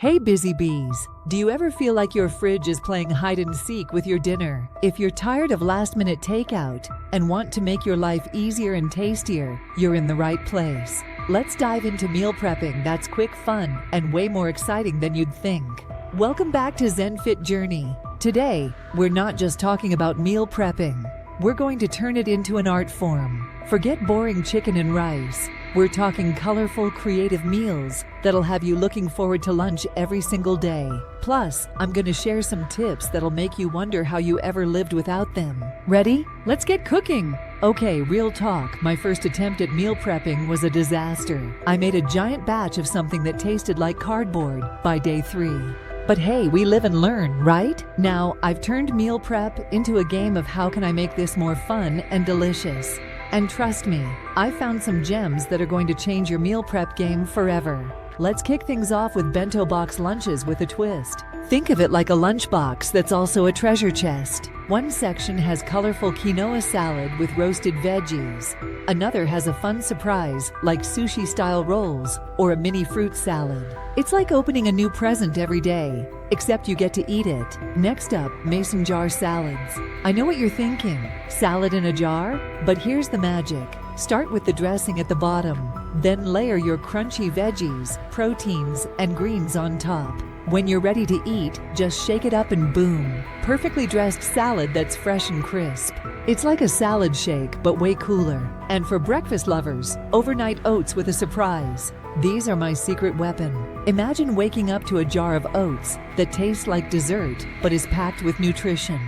Hey busy bees, do you ever feel like your fridge is playing hide and seek with your dinner? If you're tired of last-minute takeout and want to make your life easier and tastier, you're in the right place. Let's dive into meal prepping that's quick, fun, and way more exciting than you'd think. Welcome back to ZenFit Journey. Today, we're not just talking about meal prepping. We're going to turn it into an art form. Forget boring chicken and rice. We're talking colorful, creative meals that'll have you looking forward to lunch every single day. Plus, I'm going to share some tips that'll make you wonder how you ever lived without them. Ready? Let's get cooking! Okay, real talk, my first attempt at meal prepping was a disaster. I made a giant batch of something that tasted like cardboard by day 3. But hey, we live and learn, right? Now, I've turned meal prep into a game of how can I make this more fun and delicious. And trust me, I found some gems that are going to change your meal prep game forever. Let's kick things off with bento box lunches with a twist. Think of it like a lunchbox that's also a treasure chest. One section has colorful quinoa salad with roasted veggies. Another has a fun surprise like sushi-style rolls or a mini fruit salad. It's like opening a new present every day, except you get to eat it. Next up, mason jar salads. I know what you're thinking, salad in a jar? But here's the magic. Start with the dressing at the bottom, then layer your crunchy veggies, proteins, and greens on top. When you're ready to eat, just shake it up and boom, perfectly dressed salad that's fresh and crisp. It's like a salad shake, but way cooler. And for breakfast lovers, overnight oats with a surprise. These are my secret weapon. Imagine waking up to a jar of oats that tastes like dessert, but is packed with nutrition.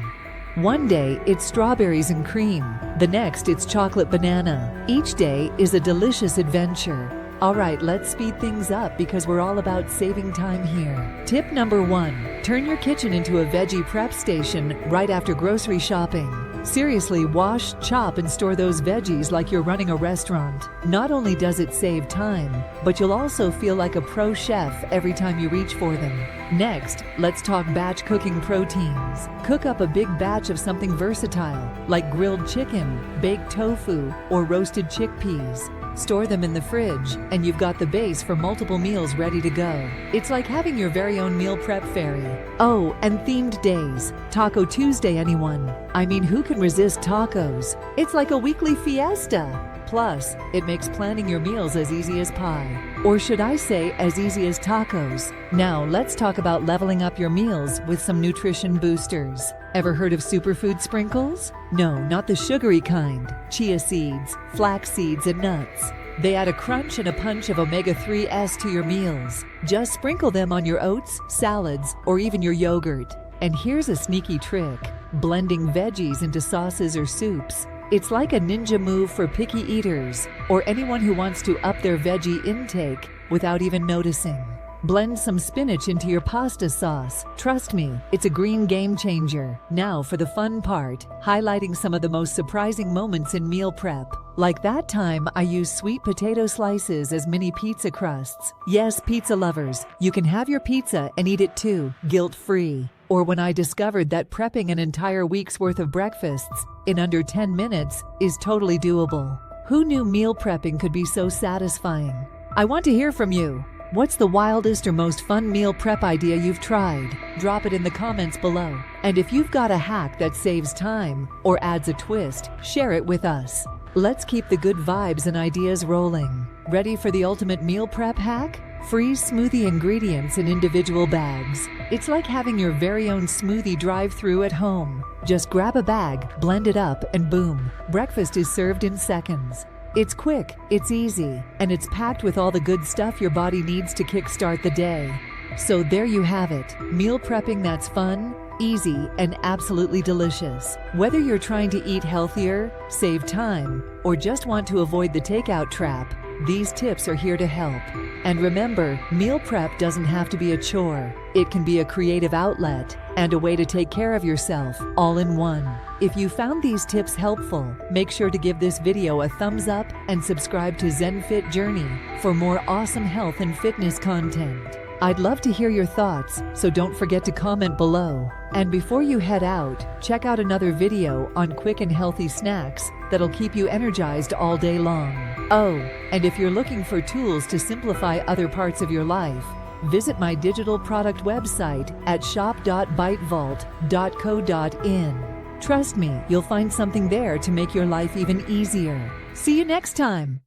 One day, it's strawberries and cream. The next, it's chocolate banana. Each day is a delicious adventure. All right, let's speed things up because we're all about saving time here. Tip number 1, turn your kitchen into a veggie prep station right after grocery shopping. Seriously, wash, chop, and store those veggies like you're running a restaurant. Not only does it save time, but you'll also feel like a pro chef every time you reach for them. Next, let's talk batch cooking proteins. Cook up a big batch of something versatile, like grilled chicken, baked tofu, or roasted chickpeas. Store them in the fridge, and you've got the base for multiple meals ready to go. It's like having your very own meal prep fairy. Oh, and themed days. Taco Tuesday, anyone? I mean, who can resist tacos? It's like a weekly fiesta. Plus, it makes planning your meals as easy as pie. Or should I say, as easy as tacos. Now, let's talk about leveling up your meals with some nutrition boosters. Ever heard of superfood sprinkles? No, not the sugary kind. Chia seeds, flax seeds, and nuts. They add a crunch and a punch of omega-3s to your meals. Just sprinkle them on your oats, salads, or even your yogurt. And here's a sneaky trick: blending veggies into sauces or soups. It's like a ninja move for picky eaters or anyone who wants to up their veggie intake without even noticing. Blend some spinach into your pasta sauce. Trust me, it's a green game changer. Now for the fun part, highlighting some of the most surprising moments in meal prep. Like that time I used sweet potato slices as mini pizza crusts. Yes, pizza lovers, you can have your pizza and eat it too, guilt-free. Or when I discovered that prepping an entire week's worth of breakfasts in under 10 minutes is totally doable. Who knew meal prepping could be so satisfying? I want to hear from you. What's the wildest or most fun meal prep idea you've tried? Drop it in the comments below. And if you've got a hack that saves time or adds a twist, share it with us. Let's keep the good vibes and ideas rolling. Ready for the ultimate meal prep hack? Freeze smoothie ingredients in individual bags. It's like having your very own smoothie drive-thru at home. Just grab a bag, blend it up, and boom, breakfast is served in seconds. It's quick, it's easy, and it's packed with all the good stuff your body needs to kickstart the day. So there you have it, meal prepping that's fun, easy, and absolutely delicious. Whether you're trying to eat healthier, save time, or just want to avoid the takeout trap, these tips are here to help. And remember, meal prep doesn't have to be a chore. It can be a creative outlet and a way to take care of yourself all in one. If you found these tips helpful, make sure to give this video a thumbs up and subscribe to ZenFit Journey for more awesome health and fitness content. I'd love to hear your thoughts, so don't forget to comment below. And before you head out, check out another video on quick and healthy snacks that'll keep you energized all day long. Oh, and if you're looking for tools to simplify other parts of your life, Visit my digital product website at shop.bitevault.co.in. Trust me, you'll find something there to make your life even easier. See you next time.